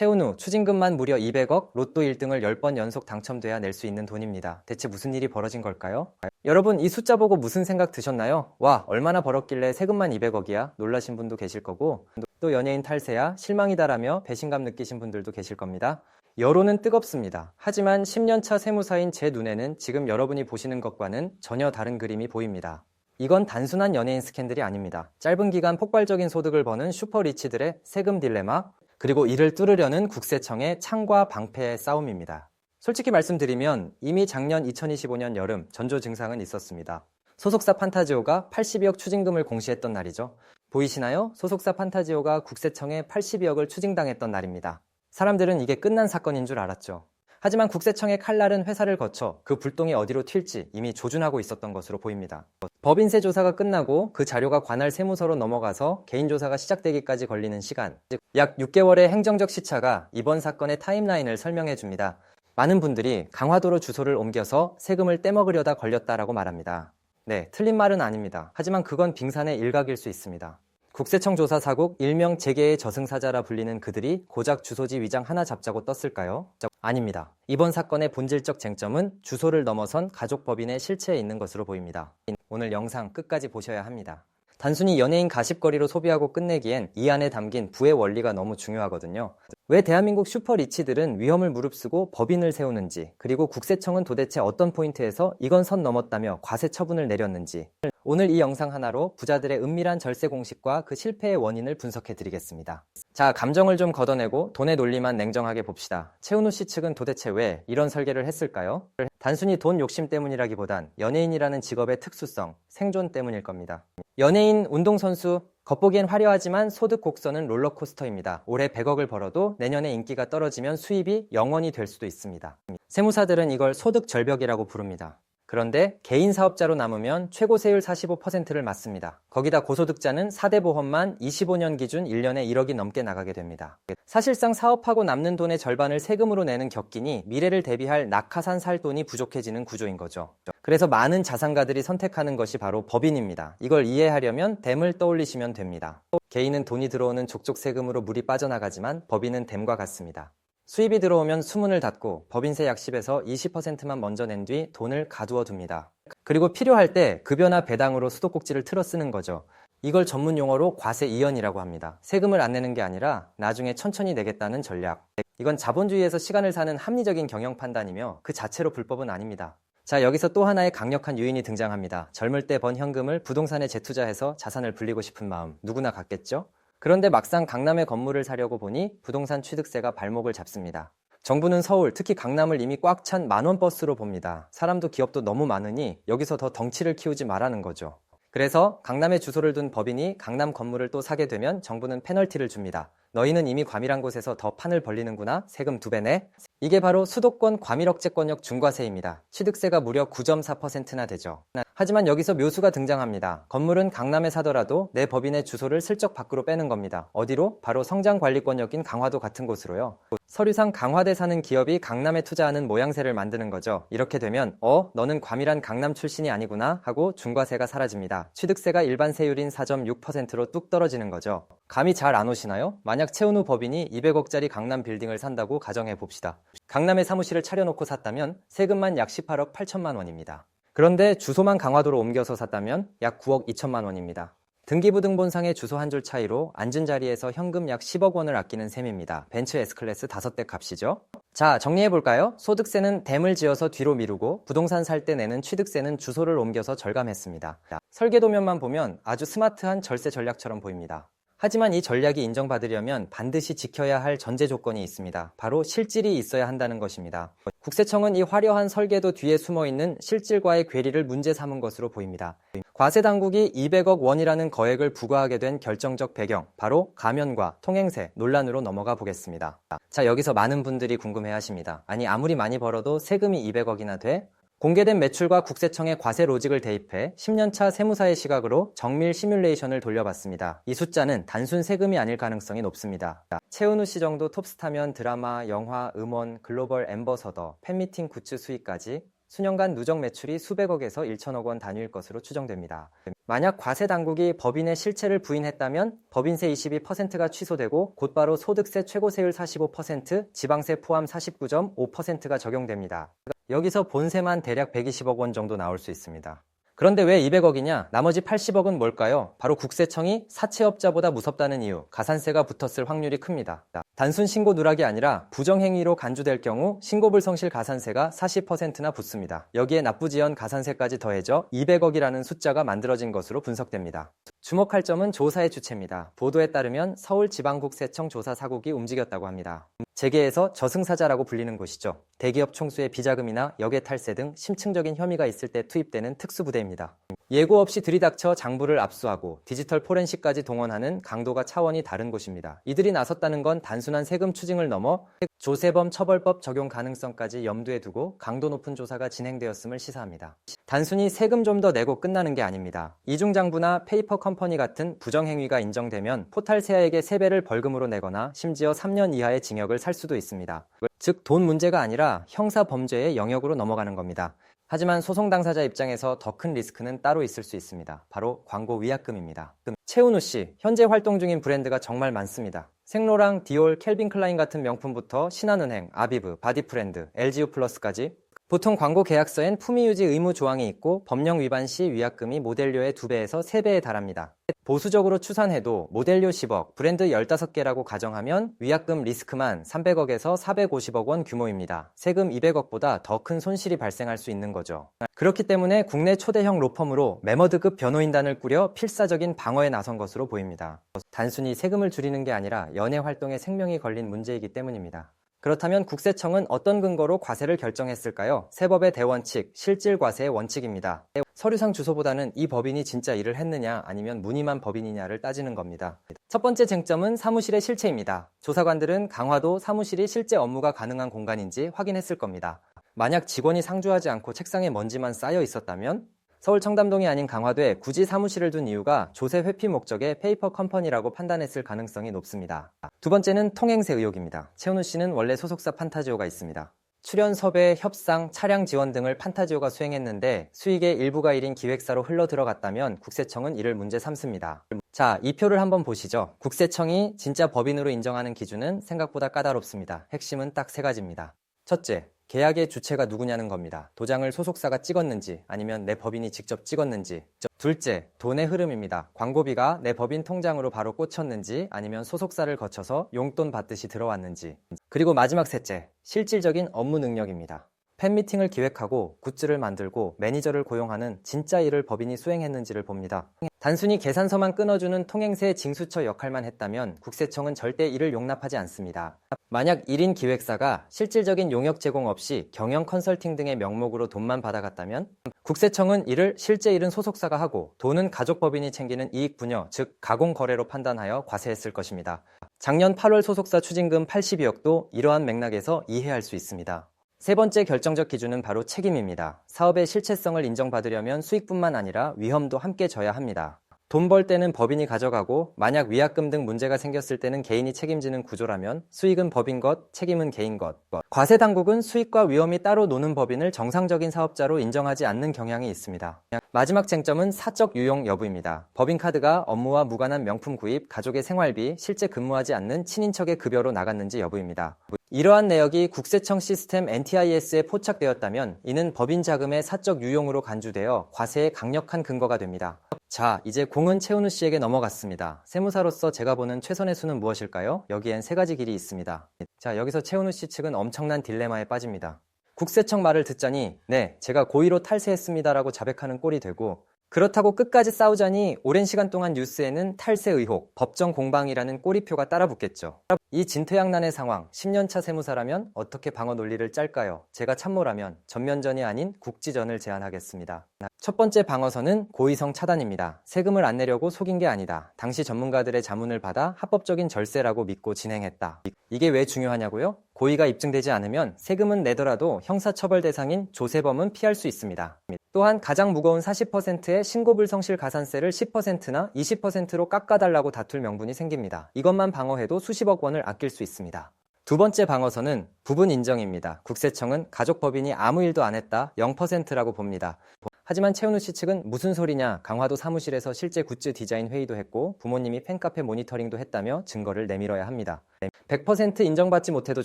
최은우, 추징금만 무려 200억, 로또 1등을 10번 연속 당첨돼야 낼 수 있는 돈입니다. 대체 무슨 일이 벌어진 걸까요? 여러분, 이 숫자 보고 무슨 생각 드셨나요? 와, 얼마나 벌었길래 세금만 200억이야? 놀라신 분도 계실 거고, 또 연예인 탈세야, 실망이다라며 배신감 느끼신 분들도 계실 겁니다. 여론은 뜨겁습니다. 하지만 10년차 세무사인 제 눈에는 지금 여러분이 보시는 것과는 전혀 다른 그림이 보입니다. 이건 단순한 연예인 스캔들이 아닙니다. 짧은 기간 폭발적인 소득을 버는 슈퍼리치들의 세금 딜레마, 그리고 이를 뚫으려는 국세청의 창과 방패의 싸움입니다. 솔직히 말씀드리면 이미 작년 2025년 여름 전조 증상은 있었습니다. 소속사 판타지오가 82억 추징금을 공시했던 날이죠. 보이시나요? 소속사 판타지오가 국세청에 82억을 추징당했던 날입니다. 사람들은 이게 끝난 사건인 줄 알았죠. 하지만 국세청의 칼날은 회사를 거쳐 그 불똥이 어디로 튈지 이미 조준하고 있었던 것으로 보입니다. 법인세 조사가 끝나고 그 자료가 관할 세무서로 넘어가서 개인 조사가 시작되기까지 걸리는 시간, 즉 약 6개월의 행정적 시차가 이번 사건의 타임라인을 설명해 줍니다. 많은 분들이 강화도로 주소를 옮겨서 세금을 떼먹으려다 걸렸다라고 말합니다. 네, 틀린 말은 아닙니다. 하지만 그건 빙산의 일각일 수 있습니다. 국세청 조사사국 일명 재계의 저승사자라 불리는 그들이 고작 주소지 위장 하나 잡자고 떴을까요? 아닙니다. 이번 사건의 본질적 쟁점은 주소를 넘어선 가족법인의 실체에 있는 것으로 보입니다. 오늘 영상 끝까지 보셔야 합니다. 단순히 연예인 가십거리로 소비하고 끝내기엔 이 안에 담긴 부의 원리가 너무 중요하거든요. 왜 대한민국 슈퍼리치들은 위험을 무릅쓰고 법인을 세우는지, 그리고 국세청은 도대체 어떤 포인트에서 이건 선 넘었다며 과세 처분을 내렸는지, 오늘 이 영상 하나로 부자들의 은밀한 절세 공식과 그 실패의 원인을 분석해 드리겠습니다. 자, 감정을 좀 걷어내고 돈의 논리만 냉정하게 봅시다. 최은우 씨 측은 도대체 왜 이런 설계를 했을까요? 단순히 돈 욕심 때문이라기보단 연예인이라는 직업의 특수성, 생존 때문일 겁니다. 연예인, 운동선수, 겉보기엔 화려하지만 소득 곡선은 롤러코스터입니다. 올해 100억을 벌어도 내년에 인기가 떨어지면 수입이 0원이 될 수도 있습니다. 세무사들은 이걸 소득 절벽이라고 부릅니다. 그런데 개인 사업자로 남으면 최고 세율 45%를 맞습니다. 거기다 고소득자는 4대 보험만 25년 기준 1년에 1억이 넘게 나가게 됩니다. 사실상 사업하고 남는 돈의 절반을 세금으로 내는 격기니 미래를 대비할 낙하산 살 돈이 부족해지는 구조인 거죠. 그래서 많은 자산가들이 선택하는 것이 바로 법인입니다. 이걸 이해하려면 댐을 떠올리시면 됩니다. 개인은 돈이 들어오는 족족 세금으로 물이 빠져나가지만 법인은 댐과 같습니다. 수입이 들어오면 수문을 닫고 법인세 약 10에서 20%만 먼저 낸 뒤 돈을 가두어 둡니다. 그리고 필요할 때 급여나 배당으로 수도꼭지를 틀어 쓰는 거죠. 이걸 전문 용어로 과세 이연이라고 합니다. 세금을 안 내는 게 아니라 나중에 천천히 내겠다는 전략. 이건 자본주의에서 시간을 사는 합리적인 경영 판단이며 그 자체로 불법은 아닙니다. 자, 여기서 또 하나의 강력한 요인이 등장합니다. 젊을 때 번 현금을 부동산에 재투자해서 자산을 불리고 싶은 마음, 누구나 갖겠죠? 그런데 막상 강남에 건물을 사려고 보니 부동산 취득세가 발목을 잡습니다. 정부는 서울, 특히 강남을 이미 꽉 찬 만원 버스로 봅니다. 사람도 기업도 너무 많으니 여기서 더 덩치를 키우지 말라는 거죠. 그래서 강남에 주소를 둔 법인이 강남 건물을 또 사게 되면 정부는 페널티를 줍니다. 너희는 이미 과밀한 곳에서 더 판을 벌리는구나. 세금 2배 내. 이게 바로 수도권 과밀억제권역 중과세입니다. 취득세가 무려 9.4%나 되죠. 하지만 여기서 묘수가 등장합니다. 건물은 강남에 사더라도 내 법인의 주소를 슬쩍 밖으로 빼는 겁니다. 어디로? 바로 성장관리권역인 강화도 같은 곳으로요. 서류상 강화대 사는 기업이 강남에 투자하는 모양새를 만드는 거죠. 이렇게 되면 너는 과밀한 강남 출신이 아니구나 하고 중과세가 사라집니다. 취득세가 일반 세율인 4.6%로 뚝 떨어지는 거죠. 감이 잘 안 오시나요? 만약 최은우 법인이 200억짜리 강남 빌딩을 산다고 가정해 봅시다. 강남에 사무실을 차려놓고 샀다면 세금만 약 18억 8천만 원입니다. 그런데 주소만 강화도로 옮겨서 샀다면 약 9억 2천만 원입니다. 등기부등본상의 주소 한 줄 차이로 앉은 자리에서 현금 약 10억 원을 아끼는 셈입니다. 벤츠 S클래스 5대 값이죠. 자, 정리해볼까요? 소득세는 댐을 지어서 뒤로 미루고 부동산 살 때 내는 취득세는 주소를 옮겨서 절감했습니다. 설계도면만 보면 아주 스마트한 절세 전략처럼 보입니다. 하지만 이 전략이 인정받으려면 반드시 지켜야 할 전제 조건이 있습니다. 바로 실질이 있어야 한다는 것입니다. 국세청은 이 화려한 설계도 뒤에 숨어있는 실질과의 괴리를 문제 삼은 것으로 보입니다. 과세 당국이 200억 원이라는 거액을 부과하게 된 결정적 배경, 바로 가면과 통행세 논란으로 넘어가 보겠습니다. 자, 여기서 많은 분들이 궁금해하십니다. 아니, 아무리 많이 벌어도 세금이 200억이나 돼? 공개된 매출과 국세청의 과세 로직을 대입해 10년차 세무사의 시각으로 정밀 시뮬레이션을 돌려봤습니다. 이 숫자는 단순 세금이 아닐 가능성이 높습니다. 최은우 씨 정도 톱스타면 드라마, 영화, 음원, 글로벌 앰버서더, 팬미팅 굿즈 수익까지 수년간 누적 매출이 수백억에서 1천억 원 단위일 것으로 추정됩니다. 만약 과세 당국이 법인의 실체를 부인했다면 법인세 22%가 취소되고 곧바로 소득세 최고세율 45%, 지방세 포함 49.5%가 적용됩니다. 여기서 본세만 대략 120억 원 정도 나올 수 있습니다. 그런데 왜 200억이냐? 나머지 80억은 뭘까요? 바로 국세청이 사채업자보다 무섭다는 이유, 가산세가 붙었을 확률이 큽니다. 단순 신고 누락이 아니라 부정행위로 간주될 경우 신고불성실 가산세가 40%나 붙습니다. 여기에 납부지연 가산세까지 더해져 200억이라는 숫자가 만들어진 것으로 분석됩니다. 주목할 점은 조사의 주체입니다. 보도에 따르면 서울지방국세청 조사사국이 움직였다고 합니다. 재계에서 저승사자라고 불리는 곳이죠. 대기업 총수의 비자금이나 역외 탈세 등 심층적인 혐의가 있을 때 투입되는 특수부대입니다. 예고 없이 들이닥쳐 장부를 압수하고 디지털 포렌식까지 동원하는 강도가 차원이 다른 곳입니다. 이들이 나섰다는 건 단순한 세금 추징을 넘어 조세범 처벌법 적용 가능성까지 염두에 두고 강도 높은 조사가 진행되었음을 시사합니다. 단순히 세금 좀 더 내고 끝나는 게 아닙니다. 이중장부나 페이퍼 컴퍼니 같은 부정행위가 인정되면 포탈세아에게 3배를 벌금으로 내거나 심지어 3년 이하의 징역을 살 수도 있습니다. 즉 돈 문제가 아니라 형사 범죄의 영역으로 넘어가는 겁니다. 하지만 소송 당사자 입장에서 더 큰 리스크는 따로 있을 수 있습니다. 바로 광고 위약금입니다. 최은우 씨, 현재 활동 중인 브랜드가 정말 많습니다. 생로랑, 디올, 캘빈 클라인 같은 명품부터 신한은행, 아비브, 바디프렌드, LGU 플러스까지 보통 광고 계약서엔 품위 유지 의무 조항이 있고 법령 위반 시 위약금이 모델료의 2배에서 3배에 달합니다. 보수적으로 추산해도 모델료 10억, 브랜드 15개라고 가정하면 위약금 리스크만 300억에서 450억 원 규모입니다. 세금 200억보다 더 큰 손실이 발생할 수 있는 거죠. 그렇기 때문에 국내 초대형 로펌으로 매머드급 변호인단을 꾸려 필사적인 방어에 나선 것으로 보입니다. 단순히 세금을 줄이는 게 아니라 연예 활동에 생명이 걸린 문제이기 때문입니다. 그렇다면 국세청은 어떤 근거로 과세를 결정했을까요? 세법의 대원칙, 실질과세의 원칙입니다. 서류상 주소보다는 이 법인이 진짜 일을 했느냐 아니면 무늬만 법인이냐를 따지는 겁니다. 첫 번째 쟁점은 사무실의 실체입니다. 조사관들은 강화도 사무실이 실제 업무가 가능한 공간인지 확인했을 겁니다. 만약 직원이 상주하지 않고 책상에 먼지만 쌓여 있었다면 서울 청담동이 아닌 강화도에 굳이 사무실을 둔 이유가 조세 회피 목적의 페이퍼 컴퍼니라고 판단했을 가능성이 높습니다. 두 번째는 통행세 의혹입니다. 최은우 씨는 원래 소속사 판타지오가 있습니다. 출연 섭외, 협상, 차량 지원 등을 판타지오가 수행했는데 수익의 일부가 1인 기획사로 흘러 들어갔다면 국세청은 이를 문제 삼습니다. 자, 이 표를 한번 보시죠. 국세청이 진짜 법인으로 인정하는 기준은 생각보다 까다롭습니다. 핵심은 딱 3가지입니다. 첫째, 계약의 주체가 누구냐는 겁니다. 도장을 소속사가 찍었는지 아니면 내 법인이 직접 찍었는지. 둘째, 돈의 흐름입니다. 광고비가 내 법인 통장으로 바로 꽂혔는지 아니면 소속사를 거쳐서 용돈 받듯이 들어왔는지. 그리고 마지막 셋째, 실질적인 업무 능력입니다. 팬미팅을 기획하고 굿즈를 만들고 매니저를 고용하는 진짜 일을 법인이 수행했는지를 봅니다. 단순히 계산서만 끊어주는 통행세 징수처 역할만 했다면 국세청은 절대 이를 용납하지 않습니다. 만약 1인 기획사가 실질적인 용역 제공 없이 경영 컨설팅 등의 명목으로 돈만 받아갔다면 국세청은 이를 실제 일은 소속사가 하고 돈은 가족법인이 챙기는 이익 분여, 즉 가공거래로 판단하여 과세했을 것입니다. 작년 8월 소속사 추징금 82억도 이러한 맥락에서 이해할 수 있습니다. 세 번째 결정적 기준은 바로 책임입니다. 사업의 실체성을 인정받으려면 수익뿐만 아니라 위험도 함께 져야 합니다. 돈 벌 때는 법인이 가져가고 만약 위약금 등 문제가 생겼을 때는 개인이 책임지는 구조라면 수익은 법인 것, 책임은 개인 것. 과세 당국은 수익과 위험이 따로 노는 법인을 정상적인 사업자로 인정하지 않는 경향이 있습니다. 마지막 쟁점은 사적 유용 여부입니다. 법인카드가 업무와 무관한 명품 구입, 가족의 생활비, 실제 근무하지 않는 친인척의 급여로 나갔는지 여부입니다. 이러한 내역이 국세청 시스템 NTIS에 포착되었다면 이는 법인 자금의 사적 유용으로 간주되어 과세의 강력한 근거가 됩니다. 자, 이제 공은 최은우 씨에게 넘어갔습니다. 세무사로서 제가 보는 최선의 수는 무엇일까요? 여기엔 3가지 길이 있습니다. 자, 여기서 최은우 씨 측은 엄청난 딜레마에 빠집니다. 국세청 말을 듣자니 네, 제가 고의로 탈세했습니다라고 자백하는 꼴이 되고 그렇다고 끝까지 싸우자니 오랜 시간 동안 뉴스에는 탈세 의혹, 법정 공방이라는 꼬리표가 따라붙겠죠. 이 진퇴양난의 상황, 10년차 세무사라면 어떻게 방어 논리를 짤까요? 제가 참모라면 전면전이 아닌 국지전을 제안하겠습니다. 첫 번째 방어선은 고의성 차단입니다. 세금을 안 내려고 속인 게 아니다. 당시 전문가들의 자문을 받아 합법적인 절세라고 믿고 진행했다. 이게 왜 중요하냐고요? 고의가 입증되지 않으면 세금은 내더라도 형사처벌 대상인 조세범은 피할 수 있습니다. 또한 가장 무거운 40%의 신고불성실 가산세를 10%나 20%로 깎아달라고 다툴 명분이 생깁니다. 이것만 방어해도 수십억 원을 아낄 수 있습니다. 두 번째 방어선은 부분 인정입니다. 국세청은 가족법인이 아무 일도 안 했다 0%라고 봅니다. 하지만 최은우 씨 측은 무슨 소리냐, 강화도 사무실에서 실제 굿즈 디자인 회의도 했고 부모님이 팬카페 모니터링도 했다며 증거를 내밀어야 합니다. 100% 인정받지 못해도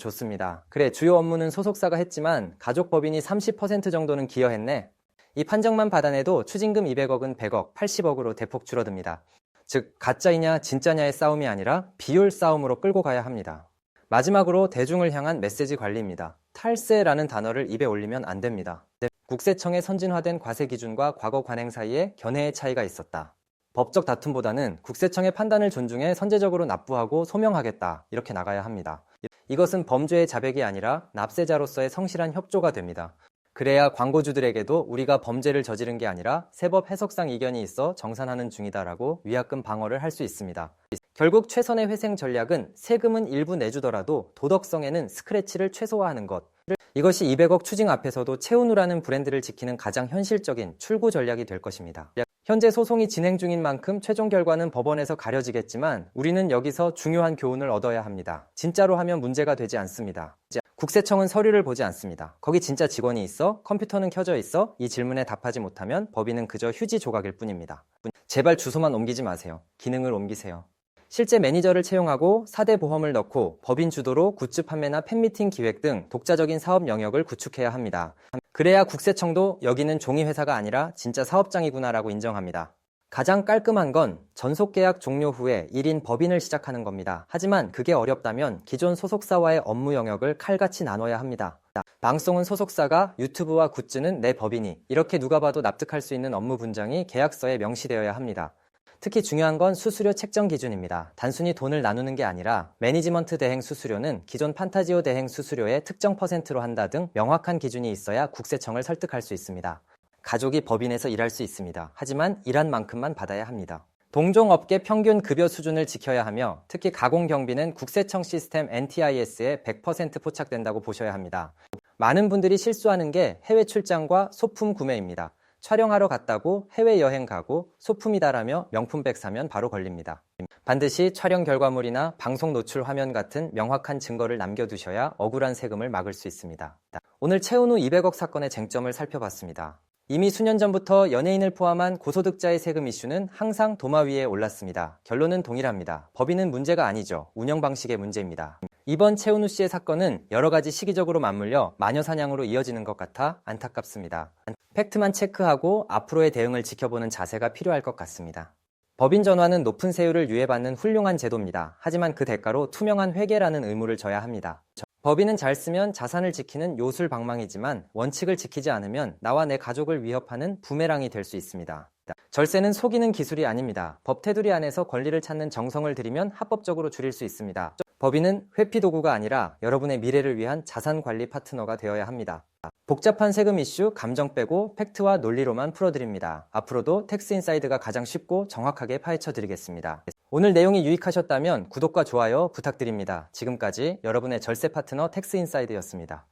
좋습니다. 그래, 주요 업무는 소속사가 했지만 가족법인이 30% 정도는 기여했네. 이 판정만 받아내도 추징금 200억은 100억, 80억으로 대폭 줄어듭니다. 즉, 가짜이냐 진짜냐의 싸움이 아니라 비율 싸움으로 끌고 가야 합니다. 마지막으로 대중을 향한 메시지 관리입니다. 탈세라는 단어를 입에 올리면 안 됩니다. 국세청의 선진화된 과세 기준과 과거 관행 사이에 견해의 차이가 있었다. 법적 다툼보다는 국세청의 판단을 존중해 선제적으로 납부하고 소명하겠다, 이렇게 나가야 합니다. 이것은 범죄의 자백이 아니라 납세자로서의 성실한 협조가 됩니다. 그래야 광고주들에게도 우리가 범죄를 저지른 게 아니라 세법 해석상 이견이 있어 정산하는 중이다라고 위약금 방어를 할 수 있습니다. 결국 최선의 회생 전략은 세금은 일부 내주더라도 도덕성에는 스크래치를 최소화하는 것. 이것이 200억 추징 앞에서도 최은우라는 브랜드를 지키는 가장 현실적인 출구 전략이 될 것입니다. 현재 소송이 진행 중인 만큼 최종 결과는 법원에서 가려지겠지만 우리는 여기서 중요한 교훈을 얻어야 합니다. 진짜로 하면 문제가 되지 않습니다. 국세청은 서류를 보지 않습니다. 거기 진짜 직원이 있어? 컴퓨터는 켜져 있어? 이 질문에 답하지 못하면 법인은 그저 휴지 조각일 뿐입니다. 제발 주소만 옮기지 마세요. 기능을 옮기세요. 실제 매니저를 채용하고 4대 보험을 넣고 법인 주도로 굿즈 판매나 팬미팅 기획 등 독자적인 사업 영역을 구축해야 합니다. 그래야 국세청도 여기는 종이회사가 아니라 진짜 사업장이구나라고 인정합니다. 가장 깔끔한 건 전속계약 종료 후에 1인 법인을 시작하는 겁니다. 하지만 그게 어렵다면 기존 소속사와의 업무 영역을 칼같이 나눠야 합니다. 방송은 소속사가, 유튜브와 굿즈는 내 법인이, 이렇게 누가 봐도 납득할 수 있는 업무 분장이 계약서에 명시되어야 합니다. 특히 중요한 건 수수료 책정 기준입니다. 단순히 돈을 나누는 게 아니라 매니지먼트 대행 수수료는 기존 판타지오 대행 수수료의 특정 퍼센트로 한다 등 명확한 기준이 있어야 국세청을 설득할 수 있습니다. 가족이 법인에서 일할 수 있습니다. 하지만 일한 만큼만 받아야 합니다. 동종업계 평균 급여 수준을 지켜야 하며 특히 가공경비는 국세청 시스템 NTIS에 100% 포착된다고 보셔야 합니다. 많은 분들이 실수하는 게 해외 출장과 소품 구매입니다. 촬영하러 갔다고 해외여행 가고 소품이다라며 명품백 사면 바로 걸립니다. 반드시 촬영 결과물이나 방송 노출 화면 같은 명확한 증거를 남겨두셔야 억울한 세금을 막을 수 있습니다. 오늘 최은우 200억 사건의 쟁점을 살펴봤습니다. 이미 수년 전부터 연예인을 포함한 고소득자의 세금 이슈는 항상 도마 위에 올랐습니다. 결론은 동일합니다. 법인은 문제가 아니죠. 운영 방식의 문제입니다. 이번 최은우 씨의 사건은 여러 가지 시기적으로 맞물려 마녀사냥으로 이어지는 것 같아 안타깝습니다. 팩트만 체크하고 앞으로의 대응을 지켜보는 자세가 필요할 것 같습니다. 법인 전환은 높은 세율을 유예받는 훌륭한 제도입니다. 하지만 그 대가로 투명한 회계라는 의무를 져야 합니다. 법인은 잘 쓰면 자산을 지키는 요술방망이지만 원칙을 지키지 않으면 나와 내 가족을 위협하는 부메랑이 될 수 있습니다. 절세는 속이는 기술이 아닙니다. 법 테두리 안에서 권리를 찾는 정성을 들이면 합법적으로 줄일 수 있습니다. 법인은 회피 도구가 아니라 여러분의 미래를 위한 자산 관리 파트너가 되어야 합니다. 복잡한 세금 이슈 감정 빼고 팩트와 논리로만 풀어드립니다. 앞으로도 텍스인사이드가 가장 쉽고 정확하게 파헤쳐 드리겠습니다. 오늘 내용이 유익하셨다면 구독과 좋아요 부탁드립니다. 지금까지 여러분의 절세 파트너 텍스인사이드였습니다.